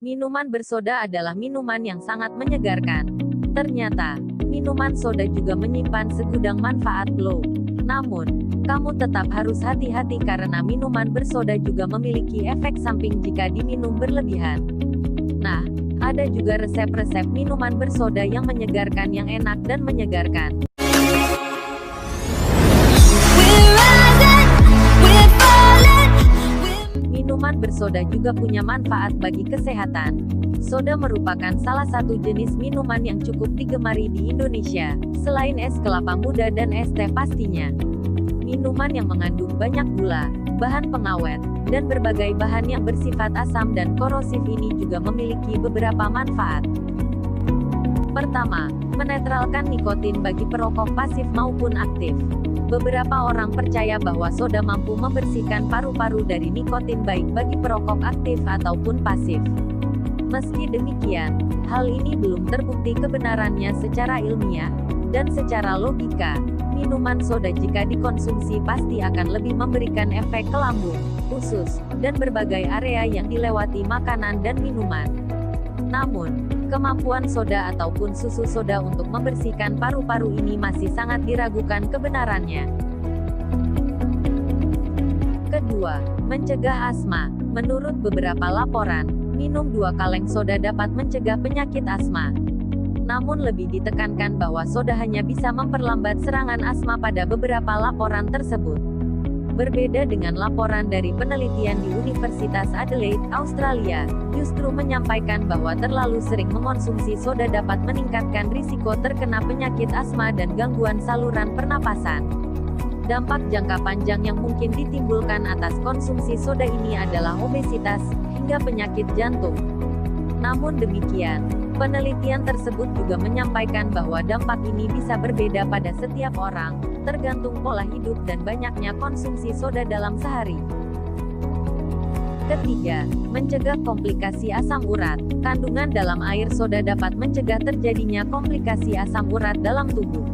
Minuman bersoda adalah minuman yang sangat menyegarkan. Ternyata, minuman soda juga menyimpan segudang manfaat loh. Namun, kamu tetap harus hati-hati karena minuman bersoda juga memiliki efek samping jika diminum berlebihan. Nah, ada juga resep-resep minuman bersoda yang menyegarkan yang enak dan menyegarkan. Minuman bersoda juga punya manfaat bagi kesehatan. Soda merupakan salah satu jenis minuman yang cukup digemari di Indonesia, selain es kelapa muda dan es teh pastinya. Minuman yang mengandung banyak gula, bahan pengawet, dan berbagai bahan yang bersifat asam dan korosif ini juga memiliki beberapa manfaat. Pertama, menetralkan nikotin bagi perokok pasif maupun aktif. Beberapa orang percaya bahwa soda mampu membersihkan paru-paru dari nikotin baik bagi perokok aktif ataupun pasif. Meski demikian, hal ini belum terbukti kebenarannya secara ilmiah, dan secara logika, minuman soda jika dikonsumsi pasti akan lebih memberikan efek ke lambung, usus, dan berbagai area yang dilewati makanan dan minuman. Namun, kemampuan soda ataupun susu soda untuk membersihkan paru-paru ini masih sangat diragukan kebenarannya. Kedua, mencegah asma. Menurut beberapa laporan, minum 2 kaleng soda dapat mencegah penyakit asma. Namun lebih ditekankan bahwa soda hanya bisa memperlambat serangan asma pada beberapa laporan tersebut. Berbeda dengan laporan dari penelitian di Universitas Adelaide, Australia, justru menyampaikan bahwa terlalu sering mengonsumsi soda dapat meningkatkan risiko terkena penyakit asma dan gangguan saluran pernapasan. Dampak jangka panjang yang mungkin ditimbulkan atas konsumsi soda ini adalah obesitas, hingga penyakit jantung. Namun demikian, penelitian tersebut juga menyampaikan bahwa dampak ini bisa berbeda pada setiap orang, tergantung pola hidup dan banyaknya konsumsi soda dalam sehari. Ketiga, mencegah komplikasi asam urat. Kandungan dalam air soda dapat mencegah terjadinya komplikasi asam urat dalam tubuh.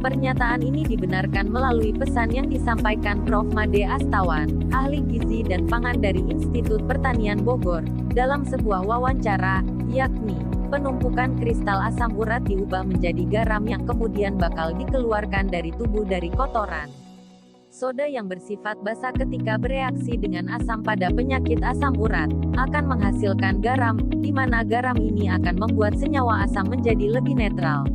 Pernyataan ini dibenarkan melalui pesan yang disampaikan Prof. Made Astawan, ahli gizi dan pangan dari Institut Pertanian Bogor, dalam sebuah wawancara, yakni, penumpukan kristal asam urat diubah menjadi garam yang kemudian bakal dikeluarkan dari tubuh dari kotoran. Soda yang bersifat basa ketika bereaksi dengan asam pada penyakit asam urat, akan menghasilkan garam, di mana garam ini akan membuat senyawa asam menjadi lebih netral.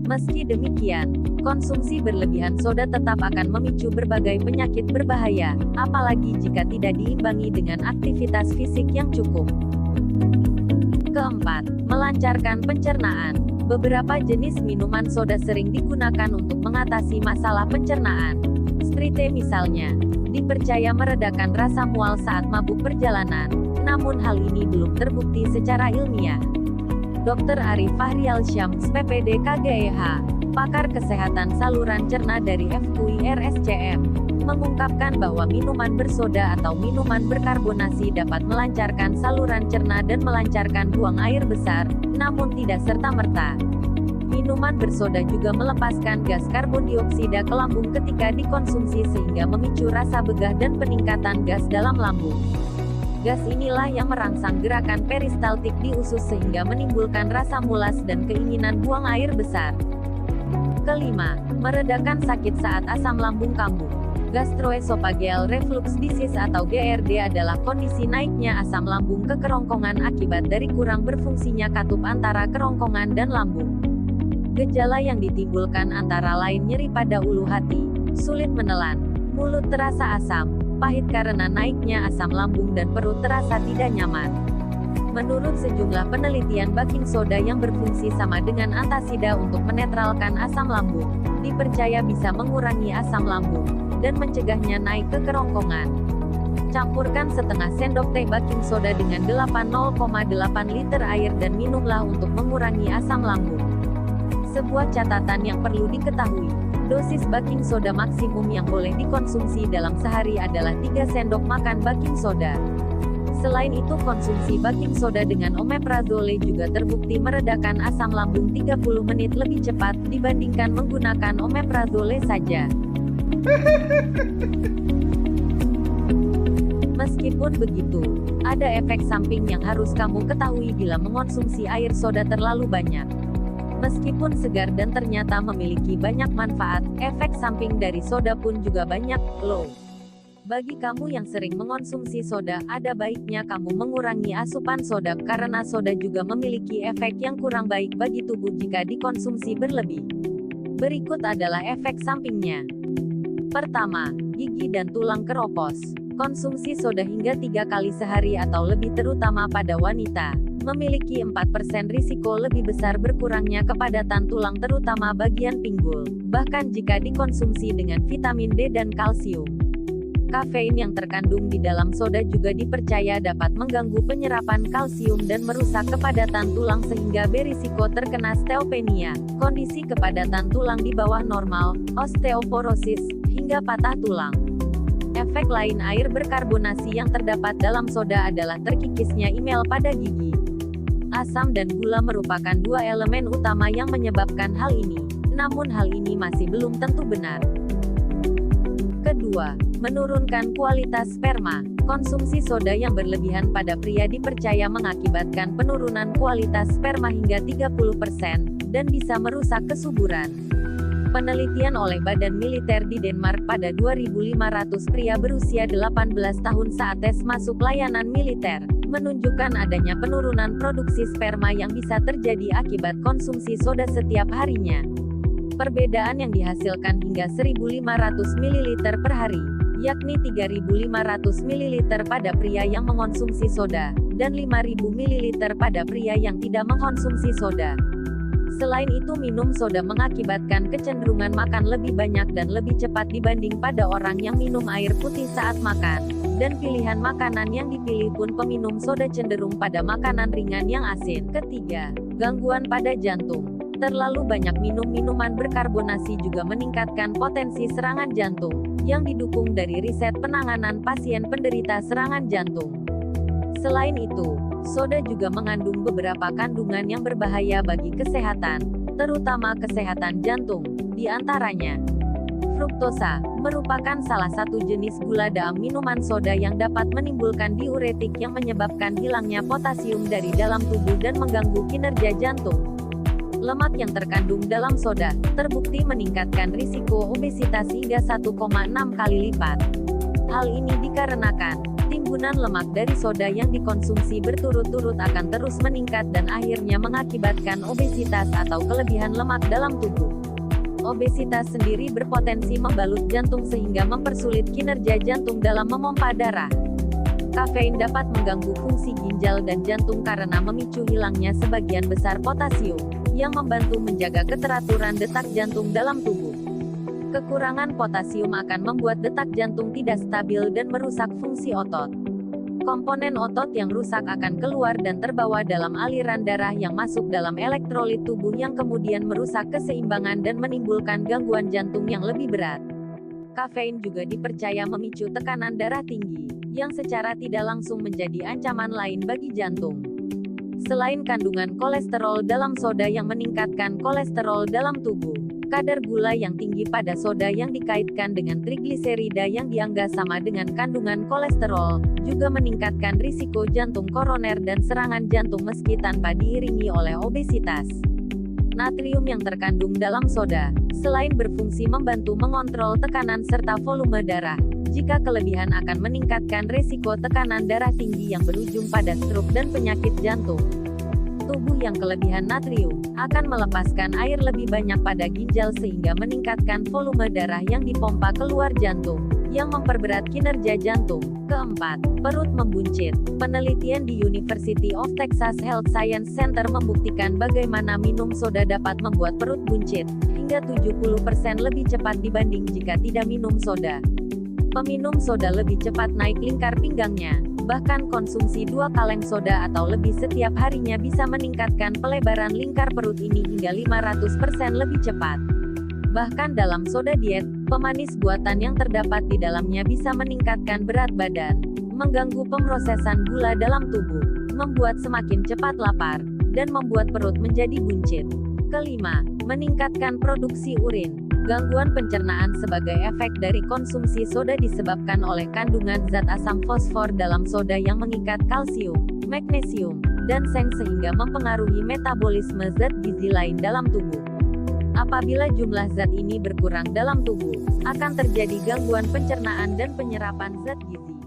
Meski demikian, konsumsi berlebihan soda tetap akan memicu berbagai penyakit berbahaya, apalagi jika tidak diimbangi dengan aktivitas fisik yang cukup. Keempat, melancarkan pencernaan. Beberapa jenis minuman soda sering digunakan untuk mengatasi masalah pencernaan. Sprite misalnya, dipercaya meredakan rasa mual saat mabuk perjalanan, namun hal ini belum terbukti secara ilmiah. Dr. Arif Fahrialsyam, PPD KGEH, pakar kesehatan saluran cerna dari FUI RSCM, mengungkapkan bahwa minuman bersoda atau minuman berkarbonasi dapat melancarkan saluran cerna dan melancarkan buang air besar, namun tidak serta-merta. Minuman bersoda juga melepaskan gas karbon dioksida ke lambung ketika dikonsumsi sehingga memicu rasa begah dan peningkatan gas dalam lambung. Gas inilah yang merangsang gerakan peristaltik di usus sehingga menimbulkan rasa mulas dan keinginan buang air besar. Kelima, meredakan sakit saat asam lambung kambuh. Gastroesophageal reflux disease atau GERD adalah kondisi naiknya asam lambung ke kerongkongan akibat dari kurang berfungsinya katup antara kerongkongan dan lambung. Gejala yang ditimbulkan antara lain nyeri pada ulu hati, sulit menelan, mulut terasa asam, pahit karena naiknya asam lambung dan perut terasa tidak nyaman. Menurut sejumlah penelitian, baking soda yang berfungsi sama dengan antasida untuk menetralkan asam lambung, dipercaya bisa mengurangi asam lambung, dan mencegahnya naik ke kerongkongan. Campurkan setengah sendok teh baking soda dengan 0,8 liter air dan minumlah untuk mengurangi asam lambung. Sebuah catatan yang perlu diketahui, dosis baking soda maksimum yang boleh dikonsumsi dalam sehari adalah 3 sendok makan baking soda. Selain itu, konsumsi baking soda dengan omeprazole juga terbukti meredakan asam lambung 30 menit lebih cepat dibandingkan menggunakan omeprazole saja. Meskipun begitu, ada efek samping yang harus kamu ketahui bila mengonsumsi air soda terlalu banyak. Meskipun segar dan ternyata memiliki banyak manfaat, efek samping dari soda pun juga banyak, loh. Bagi kamu yang sering mengonsumsi soda, ada baiknya kamu mengurangi asupan soda karena soda juga memiliki efek yang kurang baik bagi tubuh jika dikonsumsi berlebih. Berikut adalah efek sampingnya. Pertama, gigi dan tulang keropos. Konsumsi soda hingga 3 kali sehari atau lebih terutama pada wanita, memiliki 4% risiko lebih besar berkurangnya kepadatan tulang terutama bagian pinggul, bahkan jika dikonsumsi dengan vitamin D dan kalsium. Kafein yang terkandung di dalam soda juga dipercaya dapat mengganggu penyerapan kalsium dan merusak kepadatan tulang sehingga berisiko terkena osteopenia, kondisi kepadatan tulang di bawah normal, osteoporosis, hingga patah tulang. Efek lain air berkarbonasi yang terdapat dalam soda adalah terkikisnya enamel pada gigi. Asam dan gula merupakan dua elemen utama yang menyebabkan hal ini, namun hal ini masih belum tentu benar. Kedua, menurunkan kualitas sperma. Konsumsi soda yang berlebihan pada pria dipercaya mengakibatkan penurunan kualitas sperma hingga 30%, dan bisa merusak kesuburan. Penelitian oleh Badan Militer di Denmark pada 2.500 pria berusia 18 tahun saat tes masuk layanan militer, menunjukkan adanya penurunan produksi sperma yang bisa terjadi akibat konsumsi soda setiap harinya. Perbedaan yang dihasilkan hingga 1.500 ml per hari, yakni 3.500 ml pada pria yang mengonsumsi soda, dan 5.000 ml pada pria yang tidak mengkonsumsi soda. Selain itu, minum soda mengakibatkan kecenderungan makan lebih banyak dan lebih cepat dibanding pada orang yang minum air putih saat makan. Dan pilihan makanan yang dipilih pun peminum soda cenderung pada makanan ringan yang asin. Ketiga, gangguan pada jantung. Terlalu banyak minum minuman berkarbonasi juga meningkatkan potensi serangan jantung, yang didukung dari riset penanganan pasien penderita serangan jantung. Selain itu, soda juga mengandung beberapa kandungan yang berbahaya bagi kesehatan, terutama kesehatan jantung, di antaranya. Fruktosa, merupakan salah satu jenis gula dalam minuman soda yang dapat menimbulkan diuretik yang menyebabkan hilangnya potasium dari dalam tubuh dan mengganggu kinerja jantung. Lemak yang terkandung dalam soda, terbukti meningkatkan risiko obesitas hingga 1,6 kali lipat. Hal ini dikarenakan timbunan lemak dari soda yang dikonsumsi berturut-turut akan terus meningkat dan akhirnya mengakibatkan obesitas atau kelebihan lemak dalam tubuh. Obesitas sendiri berpotensi membalut jantung sehingga mempersulit kinerja jantung dalam memompa darah. Kafein dapat mengganggu fungsi ginjal dan jantung karena memicu hilangnya sebagian besar potasium, yang membantu menjaga keteraturan detak jantung dalam tubuh. Kekurangan potasium akan membuat detak jantung tidak stabil dan merusak fungsi otot. Komponen otot yang rusak akan keluar dan terbawa dalam aliran darah yang masuk dalam elektrolit tubuh yang kemudian merusak keseimbangan dan menimbulkan gangguan jantung yang lebih berat. Kafein juga dipercaya memicu tekanan darah tinggi, yang secara tidak langsung menjadi ancaman lain bagi jantung. Selain kandungan kolesterol dalam soda yang meningkatkan kolesterol dalam tubuh, kadar gula yang tinggi pada soda yang dikaitkan dengan trigliserida yang dianggap sama dengan kandungan kolesterol, juga meningkatkan risiko jantung koroner dan serangan jantung meski tanpa diiringi oleh obesitas. Natrium yang terkandung dalam soda, selain berfungsi membantu mengontrol tekanan serta volume darah, jika kelebihan akan meningkatkan risiko tekanan darah tinggi yang berujung pada stroke dan penyakit jantung. Tubuh yang kelebihan natrium akan melepaskan air lebih banyak pada ginjal sehingga meningkatkan volume darah yang dipompa keluar jantung, yang memperberat kinerja jantung. Keempat, perut membuncit. Penelitian di University of Texas Health Science Center membuktikan bagaimana minum soda dapat membuat perut buncit, hingga 70% lebih cepat dibanding jika tidak minum soda. Peminum soda lebih cepat naik lingkar pinggangnya. Bahkan konsumsi 2 kaleng soda atau lebih setiap harinya bisa meningkatkan pelebaran lingkar perut ini hingga 500% lebih cepat. Bahkan dalam soda diet, pemanis buatan yang terdapat di dalamnya bisa meningkatkan berat badan, mengganggu pemrosesan gula dalam tubuh, membuat semakin cepat lapar, dan membuat perut menjadi buncit. Kelima, meningkatkan produksi urin. Gangguan pencernaan sebagai efek dari konsumsi soda disebabkan oleh kandungan zat asam fosfor dalam soda yang mengikat kalsium, magnesium, dan seng sehingga mempengaruhi metabolisme zat gizi lain dalam tubuh. Apabila jumlah zat ini berkurang dalam tubuh, akan terjadi gangguan pencernaan dan penyerapan zat gizi.